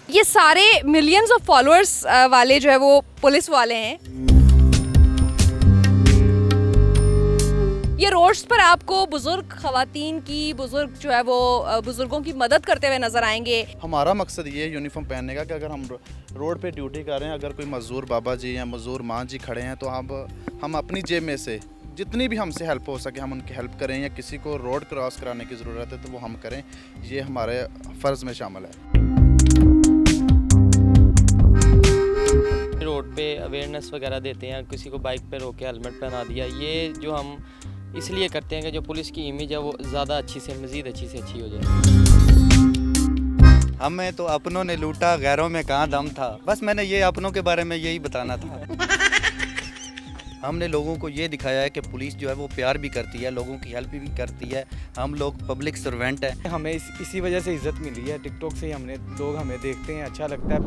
ये सारे millions of followers वाले जो है वो पुलिस वाले हैं। ये रोड्स पर आपको बुजुर्ग खवातीन की बुजुर्ग जो है वो बुजुर्गों की मदद करते हुए नजर आएंगे। हमारा मकसद ये है यूनिफॉर्म पहनने का कि अगर हम रोड पे ड्यूटी कर रहे हैं, अगर कोई मजदूर बाबा जी या मजदूर माँ जी खड़े हैं तो हम अपनी जेब में से जितनी भी हमसे हेल्प हो सके हम उनकी हेल्प करें, या किसी को रोड क्रॉस कराने की ज़रूरत है तो वो हम करें। ये हमारे फ़र्ज़ में शामिल है। रोड पे अवेयरनेस वगैरह देते हैं, किसी को बाइक पे रोक के हेलमेट पहना दिया। ये जो हम इसलिए करते हैं कि जो पुलिस की इमेज है वो ज़्यादा अच्छी से मज़ीद अच्छी से अच्छी हो जाए। हमें तो अपनों ने लूटा, गैरों में कहाँ दम था। बस मैंने ये अपनों के बारे में यही बताना था। हमने लोगों को ये दिखाया है कि पुलिस जो है वो प्यार भी करती है, लोगों की हेल्प भी करती है। हम लोग पब्लिक सर्वेंट हैं। हमें इसी वजह से इज्जत मिली है। टिकटॉक से ही लोग हमें देखते हैं, अच्छा लगता है।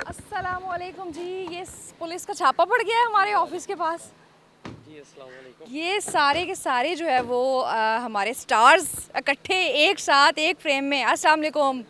अस्सलामुअलैकुम जी, ये पुलिस का छापा पड़ गया है हमारे ऑफिस के पास। जी अस्सलाम वालेकुम। ये सारे के सारे जो है वो हमारे स्टार्स इकट्ठे एक साथ एक फ्रेम में। अस्सलाम वालेकुम,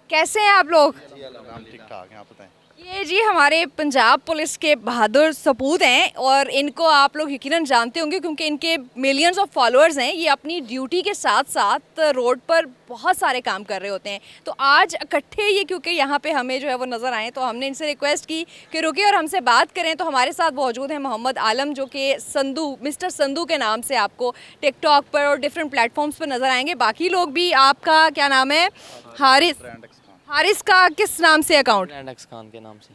कैसे हैं आप लोग? हम ठीक ठाक हैं, आप बताएं। ये जी हमारे पंजाब पुलिस के बहादुर सपूत हैं और इनको आप लोग यकीनन जानते होंगे क्योंकि इनके मिलियंस ऑफ फॉलोअर्स हैं। ये अपनी ड्यूटी के साथ साथ रोड पर बहुत सारे काम कर रहे होते हैं। तो आज इकट्ठे ये क्योंकि यहाँ पे हमें जो है वो नज़र आए तो हमने इनसे रिक्वेस्ट की कि रुकिए और हमसे बात करें। तो हमारे साथ मौजूद हैं मोहम्मद आलम, जो कि संधू, मिस्टर संधू के नाम से आपको टिकटॉक पर और डिफरेंट प्लेटफॉर्म्स पर नज़र आएंगे। बाकी लोग भी, आपका क्या नाम है? हारिस। हारिस का किस नाम से अकाउंट? ब्रांड एक्स खान के नाम से।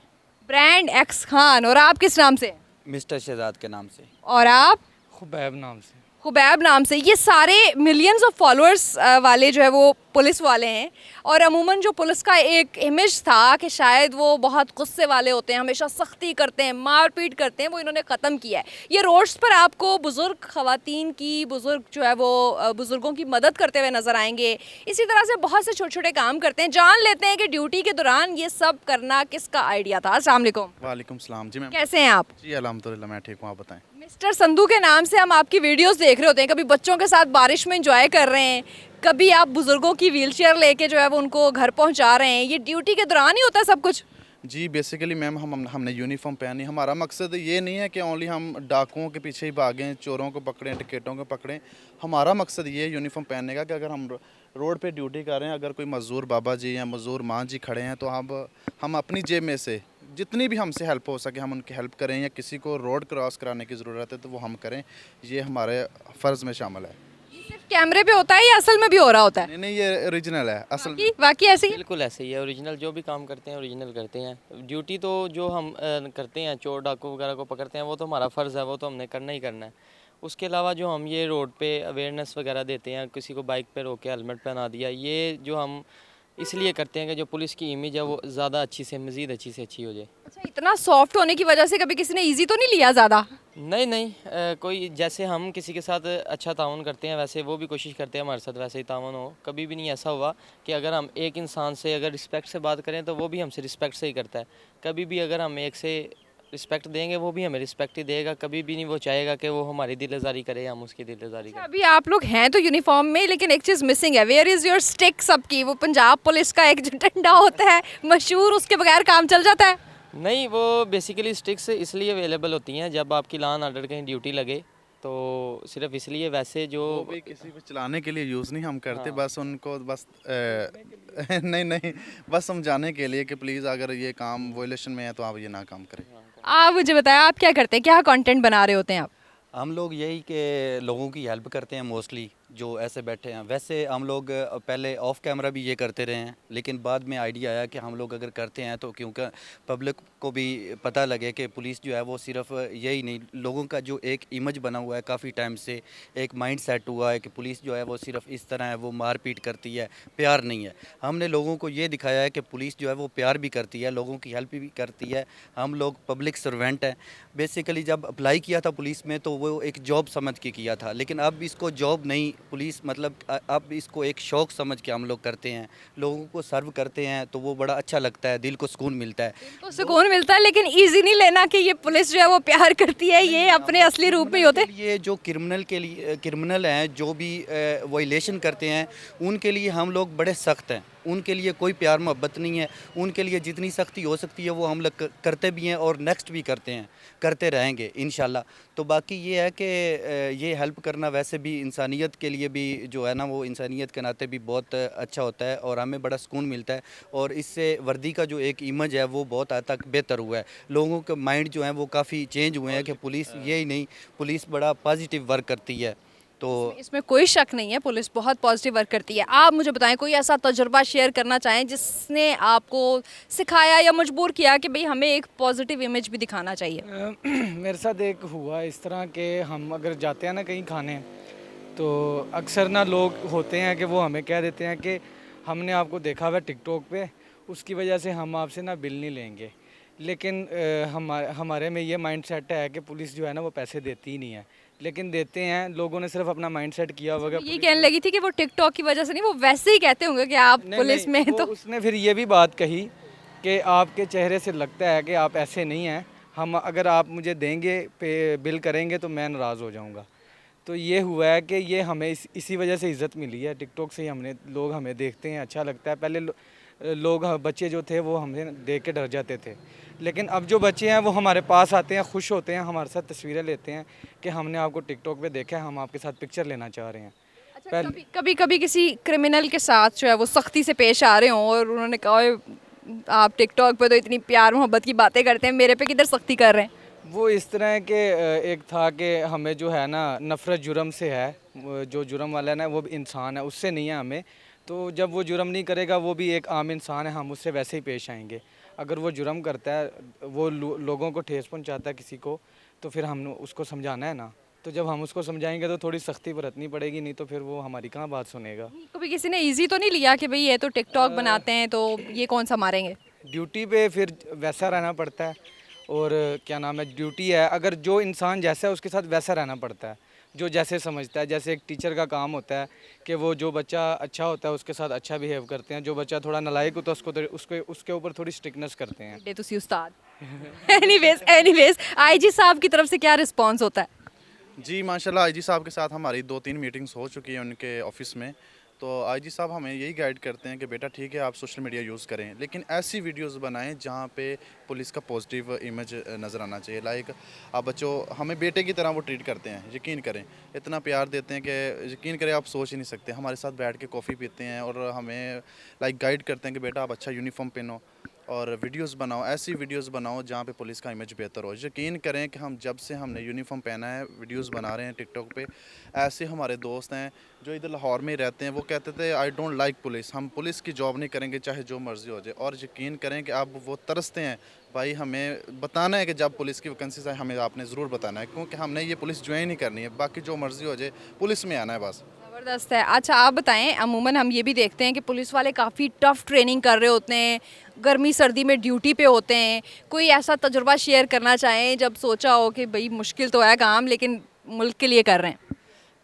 Brand x Khan. और आप किस नाम से? मिस्टर शहजाद के नाम से। और आप? खुबैब नाम से। खुबैब नाम से। ये सारे मिलियंस ऑफ फॉलोअर्स वाले जो है वो पुलिस वाले हैं। और अमूमन जो पुलिस का एक इमेज था कि शायद वो बहुत गुस्से वाले होते हैं, हमेशा सख्ती करते हैं, मारपीट करते हैं, वो इन्होंने ख़त्म किया है। ये रोड्स पर आपको बुज़ुर्ग खवातीन की बुज़ुर्ग जो है वो बुज़ुर्गों की मदद करते हुए नज़र आएंगे। इसी तरह से बहुत से छोटे छोटे काम करते हैं। जान लेते हैं कि ड्यूटी के दौरान ये सब करना किसका आइडिया था। अस्सलाम वालेकुम। वालेकुम सलाम जी मैम। कैसे हैं आप? जी अल्हम्दुलिल्लाह मैं ठीक हूँ, आप बताएं। मिस्टर संधू के नाम से हम आपकी वीडियोस देख रहे होते हैं। कभी बच्चों के साथ बारिश में एंजॉय कर रहे हैं, कभी आप बुजुर्गों की व्हीलचेयर लेके जो है वो उनको घर पहुंचा रहे हैं। ये ड्यूटी के दौरान ही होता है सब कुछ? जी बेसिकली मैम हमने यूनिफॉर्म पहनी। हमारा मकसद ये नहीं है कि ओनली हम डाकुओं के पीछे ही भागें, चोरों को पकड़ें, टिकटों को पकड़ें। हमारा मकसद ये है यूनिफॉर्म पहनने का कि अगर हम रोड पे ड्यूटी कर रहे हैं, अगर कोई मजदूर बाबा जी या मजदूर माँ जी खड़े हैं तो हम अपनी जेब में से जितनी भी हमसे हेल्प हो सके हम उनकी हेल्प करें, या किसी को रोड क्रॉस कराने की ज़रूरत है तो वो हम करें। ये हमारे फ़र्ज़ में शामिल है। सिर्फ कैमरे पे होता है या असल में भी हो रहा होता है? नहीं, ये ओरिजिनल है असल में। वाकई ऐसे ही? बिल्कुल ऐसे ही है। ओरिजिनल जो भी काम करते हैं ओरिजिनल करते हैं। ड्यूटी तो जो हम करते हैं, चोर डाकू वगैरह को पकड़ते हैं, वो तो हमारा फ़र्ज़ है, वो तो हमने करना ही करना है। उसके अलावा जो हम ये रोड पे अवेयरनेस वगैरह देते हैं, किसी को बाइक पे रोक के हेलमेट पहना दिया, ये जो हम इसलिए करते हैं कि जो पुलिस की इमेज है वो ज़्यादा अच्छी से मज़ीद अच्छी से अच्छी हो जाए। अच्छा, इतना सॉफ्ट होने की वजह से कभी किसी ने इजी तो नहीं लिया ज़्यादा? नहीं नहीं, कोई जैसे हम किसी के साथ अच्छा ताउन करते हैं वैसे वो भी कोशिश करते हैं हमारे साथ वैसे ही ताउन हो। कभी भी नहीं ऐसा हुआ कि अगर हम एक इंसान से अगर रिस्पेक्ट से बात करें तो वो भी हमसे रिस्पेक्ट से ही करता है। कभी भी अगर हम एक से रिस्पेक्ट देंगे वो भी हमें रिस्पेक्ट ही देगा। कभी भी नहीं वो चाहेगा कि वो हमारी दिलदारी करे, हम उसकी दिलदारी करें। अभी आप लोग हैं तो यूनिफॉर्म में, लेकिन एक चीज़ मिसिंग है। Where is your stick? सबकी वो पंजाब पुलिस का एक जो डंडा होता है मशहूर, उसके बगैर काम चल जाता है? नहीं, वो बेसिकली स्टिक्स इसलिए अवेलेबल होती हैं जब आपकी लॉ एंड ऑर्डर कहीं ड्यूटी लगे, तो सिर्फ इसलिए। वैसे जो वो भी किसी को चलाने के लिए यूज़ नहीं हम करते, बस उनको बस नहीं नहीं, बस समझाने के लिए कि प्लीज़ अगर ये काम वोलेशन में है तो आप ये ना काम करें। आप मुझे बताएं, आप क्या करते हैं, क्या कंटेंट बना रहे होते हैं आप? हम लोग यही कि लोगों की हेल्प करते हैं, मोस्टली जो ऐसे बैठे हैं। वैसे हम लोग पहले ऑफ कैमरा भी ये करते रहे हैं, लेकिन बाद में आइडिया आया कि हम लोग अगर करते हैं तो क्योंकि पब्लिक को भी पता लगे कि पुलिस जो है वो सिर्फ यही नहीं, लोगों का जो एक इमेज बना हुआ है काफ़ी टाइम से, एक माइंड सेट हुआ है कि पुलिस जो है वो सिर्फ इस तरह है, वो मारपीट करती है, प्यार नहीं है। हमने लोगों को ये दिखाया है कि पुलिस जो है वो प्यार भी करती है, लोगों की हेल्प भी करती है। हम लोग पब्लिक सर्वेंट हैं। बेसिकली जब अप्लाई किया था पुलिस में तो वो एक जॉब समझ के किया था, लेकिन अब इसको जॉब नहीं पुलिस मतलब अब इसको एक शौक़ समझ के हम लोग करते हैं, लोगों को सर्व करते हैं तो वो बड़ा अच्छा लगता है, दिल को सुकून मिलता है। तो सुकून मिलता है, लेकिन इजी नहीं लेना कि ये पुलिस जो है वो प्यार करती है, ये अपने असली रूप में ही होते हैं। ये जो क्रिमिनल हैं जो भी वायलेशन करते हैं उनके लिए हम लोग बड़े सख्त हैं, उनके लिए कोई प्यार मोहब्बत नहीं है, उनके लिए जितनी सख्ती हो सकती है वो हम लोग करते भी हैं और नेक्स्ट भी करते हैं, करते रहेंगे इंशाल्लाह। तो बाकी ये है कि ये हेल्प करना वैसे भी इंसानियत के लिए भी जो है ना वो इंसानियत के नाते भी बहुत अच्छा होता है और हमें बड़ा सुकून मिलता है और इससे वर्दी का जो एक इमेज है वो बहुत हद तक बेहतर हुआ है। लोगों के माइंड जो है वो काफ़ी चेंज हुए हैं कि पुलिस ये ही नहीं, पुलिस बड़ा पॉजिटिव वर्क करती है। तो इसमें कोई शक नहीं है, पुलिस बहुत पॉजिटिव वर्क करती है। आप मुझे बताएं कोई ऐसा तजुर्बा शेयर करना चाहें जिसने आपको सिखाया या मजबूर किया कि भाई हमें एक पॉजिटिव इमेज भी दिखाना चाहिए। मेरे साथ एक हुआ इस तरह के, हम अगर जाते हैं ना कहीं खाने, तो अक्सर ना लोग होते हैं कि वो हमें कह देते हैं कि हमने आपको देखा हुआ टिकटॉक पे, उसकी वजह से हम आपसे ना बिल नहीं लेंगे। लेकिन हमारे में ये माइंडसेट है कि पुलिस जो है ना वो पैसे देती ही नहीं है, लेकिन देते हैं। लोगों ने सिर्फ अपना माइंडसेट किया हुआ है। ये कहने लगी थी कि वो टिकटॉक की वजह से नहीं, वो वैसे ही कहते होंगे कि आप पुलिस में हैं। वो तो उसने फिर ये भी बात कही कि आपके चेहरे से लगता है कि आप ऐसे नहीं हैं, हम अगर आप मुझे देंगे पे बिल करेंगे तो मैं नाराज़ हो जाऊंगा। तो ये हुआ है कि ये हमें इसी वजह से इज़्ज़त मिली है टिकटॉक से ही। लोग हमें देखते हैं, अच्छा लगता है। पहले लोग बच्चे जो थे वो हमें देख के डर जाते थे, लेकिन अब जो बच्चे हैं वो हमारे पास आते हैं, खुश होते हैं, हमारे साथ तस्वीरें लेते हैं कि हमने आपको टिकटॉक पे देखा है, हम आपके साथ पिक्चर लेना चाह रहे हैं। अच्छा, कभी कभी किसी क्रिमिनल के साथ जो है वो सख्ती से पेश आ रहे हों और उन्होंने कहा "ओए, आप टिकटॉक पे तो इतनी प्यार मोहब्बत की बातें करते हैं, मेरे पे किधर सख्ती कर रहे हैं"? वो इस तरह के एक था कि हमें जो है ना नफ़रत जुर्म से है, जो जुर्म वाला है ना वो इंसान है, उससे नहीं है हमें। तो जब वो जुर्म नहीं करेगा, वो भी एक आम इंसान है, हम उससे वैसे ही पेश आएंगे। अगर वो जुर्म करता है, वो लोगों को ठेस पहुंचाता है किसी को, तो फिर हम उसको समझाना है ना। तो जब हम उसको समझाएंगे तो थोड़ी सख्ती बरतनी पड़ेगी, नहीं तो फिर वो हमारी कहाँ बात सुनेगा। कभी किसी ने इजी तो नहीं लिया कि भाई ये तो टिकटॉक बनाते हैं तो ये कौन सा मारेंगे? ड्यूटी पे फिर वैसा रहना पड़ता है, और क्या नाम है, ड्यूटी है, अगर जो इंसान जैसा है उसके साथ वैसा रहना पड़ता है, जो जैसे समझता है। जैसे एक टीचर का काम होता है कि वो जो बच्चा अच्छा होता है उसके साथ अच्छा बिहेव करते हैं, जो बच्चा थोड़ा नालायक होता है उसके ऊपर थोड़ी स्ट्रिक्टनेस करते हैं। बे तुसी उस्ताद। एनीवेज आईजी साहब की तरफ से क्या रिस्पांस होता है? जी माशाल्लाह, आईजी साहब के साथ हमारी 2-3 मीटिंग्स हो चुकी हैं उनके ऑफिस में। तो आईजी साहब हमें यही गाइड करते हैं कि बेटा ठीक है आप सोशल मीडिया यूज़ करें, लेकिन ऐसी वीडियोस बनाएं जहां पे पुलिस का पॉजिटिव इमेज नज़र आना चाहिए। लाइक आप बच्चों हमें बेटे की तरह वो ट्रीट करते हैं, यकीन करें, इतना प्यार देते हैं कि यकीन करें आप सोच ही नहीं सकते। हमारे साथ बैठ के कॉफ़ी पीते हैं और हमें लाइक गाइड करते हैं कि बेटा आप अच्छा यूनिफॉर्म पहनो और वीडियोस बनाओ, ऐसी वीडियोस बनाओ जहाँ पे पुलिस का इमेज बेहतर हो। यकीन करें कि हम जब से हमने यूनिफॉर्म पहना है वीडियोस बना रहे हैं टिकटॉक पे, ऐसे हमारे दोस्त हैं जो इधर लाहौर में ही रहते हैं, वो कहते थे आई डोंट लाइक पुलिस, हम पुलिस की जॉब नहीं करेंगे चाहे जो मर्ज़ी हो जाए। और यकीन करें कि अब वो तरसते हैं, भाई हमें बताना है कि जब पुलिस की वैकेंसी आए हमें आपने ज़रूर बताना है, क्योंकि हमने ये पुलिस ज्वाइन नहीं करनी है, बाकी जो मर्ज़ी हो जाए पुलिस में आना है बस। ज़बरदस्त है। अच्छा आप बताएं, अमूमन हम ये भी देखते हैं कि पुलिस वाले काफ़ी टफ ट्रेनिंग कर रहे होते हैं, गर्मी सर्दी में ड्यूटी पे होते हैं। कोई ऐसा तजुर्बा शेयर करना चाहें जब सोचा हो कि भाई मुश्किल तो है काम लेकिन मुल्क के लिए कर रहे हैं?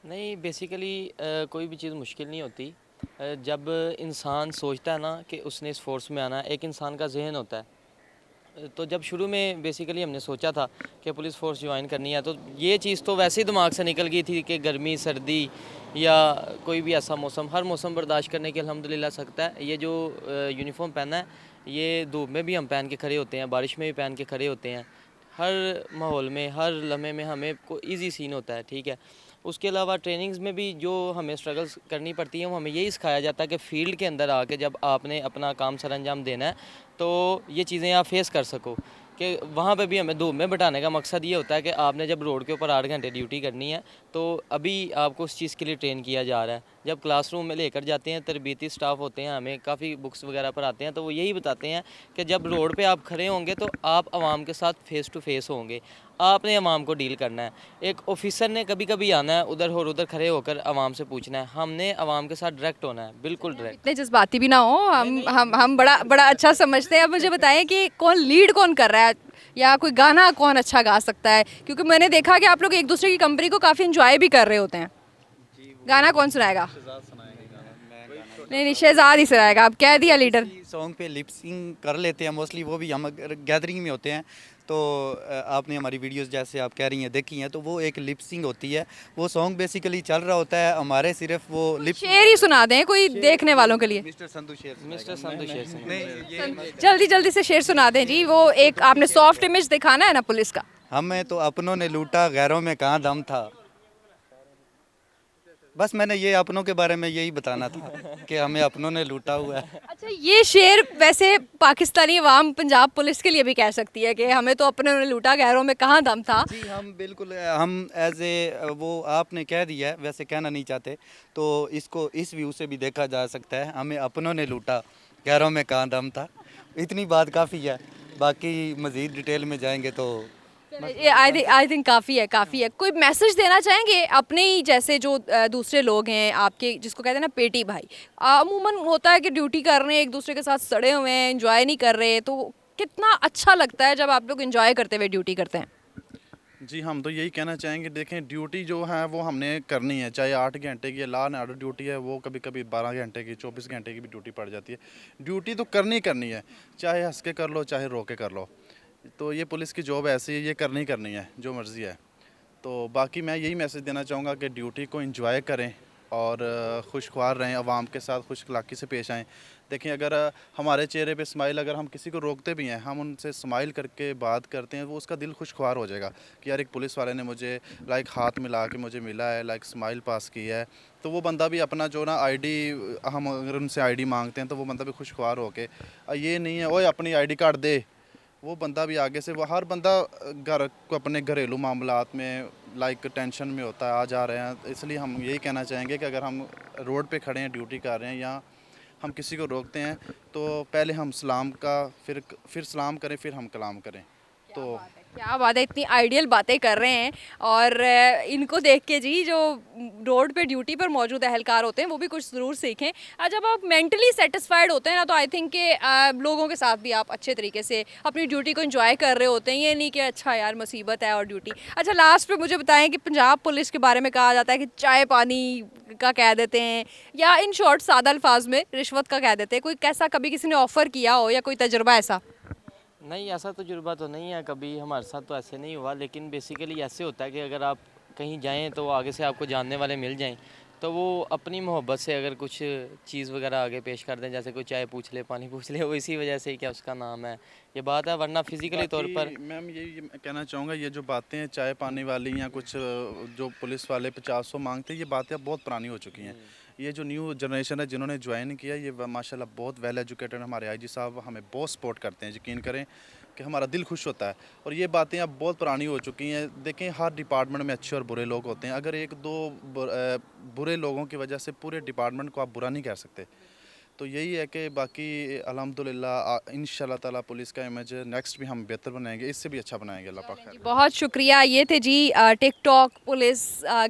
नहीं, बेसिकली कोई भी चीज़ मुश्किल नहीं होती। जब इंसान सोचता है ना कि उसने इस फोर्स में आना है, एक इंसान का जहन होता है। तो जब शुरू में बेसिकली हमने सोचा था कि पुलिस फोर्स ज्वाइन करनी है, तो ये चीज़ तो वैसे ही दिमाग से निकल गई थी कि गर्मी सर्दी या कोई भी ऐसा मौसम, हर मौसम बर्दाश्त करने की अल्हम्दुलिल्लाह सकता है। ये जो यूनिफॉर्म पहना है, ये धूप में भी हम पहन के खड़े होते हैं, बारिश में भी पहन के खड़े होते हैं, हर माहौल में हर लम्हे में हमें को ईजी सीन होता है, ठीक है। उसके अलावा ट्रेनिंग्स में भी जो हमें स्ट्रगल्स करनी पड़ती है, वो हमें यही सिखाया जाता है कि फील्ड के अंदर आके जब आपने अपना काम सर अंजाम देना है तो ये चीज़ें आप फेस कर सको। कि वहाँ पे भी हमें धूप में बिठाने का मकसद ये होता है कि आपने जब रोड के ऊपर 8 घंटे ड्यूटी करनी है, तो अभी आपको उस चीज़ के लिए ट्रेन किया जा रहा है। जब क्लासरूम में लेकर जाते हैं, तरबीती स्टाफ होते हैं, हमें काफ़ी बुक्स वगैरह पर आते हैं, तो वो यही बताते हैं कि जब रोड पे आप खड़े होंगे तो आप आवाम के साथ फेस टू फेस होंगे, आपने आवाम को डील करना है। एक ऑफिसर ने कभी कभी आना है उधर और उधर खड़े होकर आवाम से पूछना है, हमने आवाम के साथ डायरेक्ट होना है, बिल्कुल डायरेक्ट। इतने जज्बाती भी ना हो, हम बड़ा बड़ा अच्छा समझते हैं। अब मुझे बताएं कि कौन लीड कौन कर रहा है, या कोई गाना कौन अच्छा गा सकता है, क्योंकि मैंने देखा कि आप लोग एक दूसरे की कंपनी को काफ़ी इंजॉय भी कर रहे होते हैं। जी गाना कौन सुनाएगा? नहीं नहीं, शहजाद ही सुनाएगा। आप कह दिया लीडर। सॉन्ग पे लिपसिंग कर लेते हैं मोस्टली, वो भी हम अगर गैदरिंग में होते हैं तो आपने हमारी वीडियोस जैसे आप कह रही हैं देखी हैं, तो वो एक लिपसिंग होती है। वो सॉन्ग बेसिकली चल रहा होता है, हमारे सिर्फ वो लिप शेर ही सुना दें कोई देखने वालों के लिए। मिस्टर संधू शेर मिस्टर संधू शेर सिंह। नहीं, जल्दी जल्दी से शेर सुना दें जी। वो एक आपने सॉफ्ट इमेज दिखाना है ना पुलिस का। हमें तो अपनों ने लूटा, गैरों में कहाँ दम था। बस मैंने ये अपनों के बारे में यही बताना था कि हमें अपनों ने लूटा हुआ है। अच्छा, ये शेर वैसे पाकिस्तानी अवाम पंजाब पुलिस के लिए भी कह सकती है कि हमें तो अपने ने लूटा, गैरों में कहाँ दम था। जी हम बिल्कुल हम एज ए वो आपने कह दिया है, वैसे कहना नहीं चाहते तो इसको इस व्यू से भी देखा जा सकता है, हमें अपनों ने लूटा, गैरों में कहाँ दम था। इतनी बात काफ़ी है, बाकी मज़ीद डिटेल में जाएंगे तो ये आई थिंक काफ़ी है, काफ़ी है। कोई मैसेज देना चाहेंगे अपने ही जैसे जो दूसरे लोग हैं आपके, जिसको कहते हैं ना पेटी भाई, अमूमन होता है कि ड्यूटी कर रहे हैं, एक दूसरे के साथ सड़े हुए हैं, एंजॉय नहीं कर रहे, तो कितना अच्छा लगता है जब आप लोग एंजॉय करते हुए ड्यूटी करते हैं। जी हम तो यही कहना चाहेंगे, देखें ड्यूटी जो है वो हमने करनी है, चाहे 8 घंटे की लॉ एंड ऑर्डर ड्यूटी है, वो कभी कभी 12 घंटे की 24 घंटे की भी ड्यूटी पड़ जाती है। ड्यूटी तो करनी है, चाहे हंस के कर लो चाहे रो के कर लो। तो ये पुलिस की जॉब ऐसी है, ये करनी है जो मर्ज़ी है। तो बाकी मैं यही मैसेज देना चाहूँगा कि ड्यूटी को एंजॉय करें और खुशख्वार रहें, आवाम के साथ खुश अखलाक़ी से पेश आएँ। देखें अगर हमारे चेहरे पे स्माइल, अगर हम किसी को रोकते भी हैं, हम उनसे स्माइल करके बात करते हैं, वो उसका दिल खुशख्वार हो जाएगा कि यार एक पुलिस वाले ने मुझे लाइक हाथ मिला के मुझे मिला है, लाइक स्माइल पास की है। तो वो बंदा भी अपना जो ना आईडी, हम अगर उनसे आईडी मांगते हैं तो वो बंदा भी खुशख्वार होके, ये नहीं है ओए अपनी आईडी कार्ड दे, वो बंदा भी आगे से, वो हर बंदा घर को अपने घरेलू मामलात में लाइक टेंशन में होता है, आ जा रहे हैं। इसलिए हम यही कहना चाहेंगे कि अगर हम रोड पे खड़े हैं, ड्यूटी कर रहे हैं या हम किसी को रोकते हैं तो पहले हम सलाम का फिर सलाम करें, फिर हम कलाम करें। तो क्या बात है, इतनी आइडियल बातें कर रहे हैं। और इनको देख के जी जो रोड पे ड्यूटी पर मौजूद एहलकार होते हैं वो भी कुछ ज़रूर सीखें। जब आप मेंटली सेटिस्फाइड होते हैं ना, तो आई थिंक कि लोगों के साथ भी आप अच्छे तरीके से अपनी ड्यूटी को एंजॉय कर रहे होते हैं। ये नहीं कि अच्छा यार मुसीबत है और ड्यूटी। अच्छा, लास्ट पे मुझे बताएं कि पंजाब पुलिस के बारे में कहा जाता है कि चाय पानी का कह देते हैं, या इन शॉर्ट सादा अल्फाज में रिश्वत का कह देते हैं। कोई कैसा कभी किसी ने ऑफ़र किया हो या कोई तजुर्बा ऐसा? नहीं, ऐसा तजुर्बा तो नहीं है कभी, हमारे साथ तो ऐसे नहीं हुआ। लेकिन बेसिकली ऐसे होता है कि अगर आप कहीं जाएं तो आगे से आपको जानने वाले मिल जाएं, तो वो अपनी मोहब्बत से अगर कुछ चीज़ वगैरह आगे पेश कर दें, जैसे कोई चाय पूछ ले, पानी पूछ ले, वो इसी वजह से ही क्या उसका नाम है, ये बात है। वरना फिज़िकली तौर पर मैम यही कहना चाहूँगा, ये जो बातें हैं चाय पानी वाली या कुछ जो पुलिस वाले 50-100 मांगते हैं, ये बातें अब बहुत पुरानी हो चुकी हैं। ये जो न्यू जनरेशन है जिन्होंने ज्वाइन किया, ये माशाल्लाह बहुत वेल एजुकेटेड, हमारे आईजी साहब हमें बहुत सपोर्ट करते हैं। यकीन करें कि हमारा दिल खुश होता है। और ये बातें अब बहुत पुरानी हो चुकी हैं। देखें हर डिपार्टमेंट में अच्छे और बुरे लोग होते हैं, अगर एक दो बुरे लोगों की वजह से पूरे डिपार्टमेंट को आप बुरा नहीं कह सकते। तो यही है कि बाकी अल्हम्दुलिल्लाह इंशाल्लाह ताला पुलिस का इमेज नेक्स्ट भी हम बेहतर बनाएंगे, इससे भी अच्छा बनाएंगे, अल्लाह पाक खैर। बहुत शुक्रिया। ये थे जी टिकटॉक पुलिस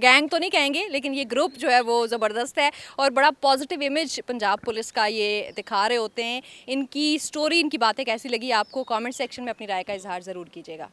गैंग तो नहीं कहेंगे, लेकिन ये ग्रुप जो है वो ज़बरदस्त है और बड़ा पॉजिटिव इमेज पंजाब पुलिस का ये दिखा रहे होते हैं। इनकी स्टोरी, इनकी बातें कैसी लगी आपको, कमेंट सेक्शन में अपनी राय का इजहार ज़रूर कीजिएगा।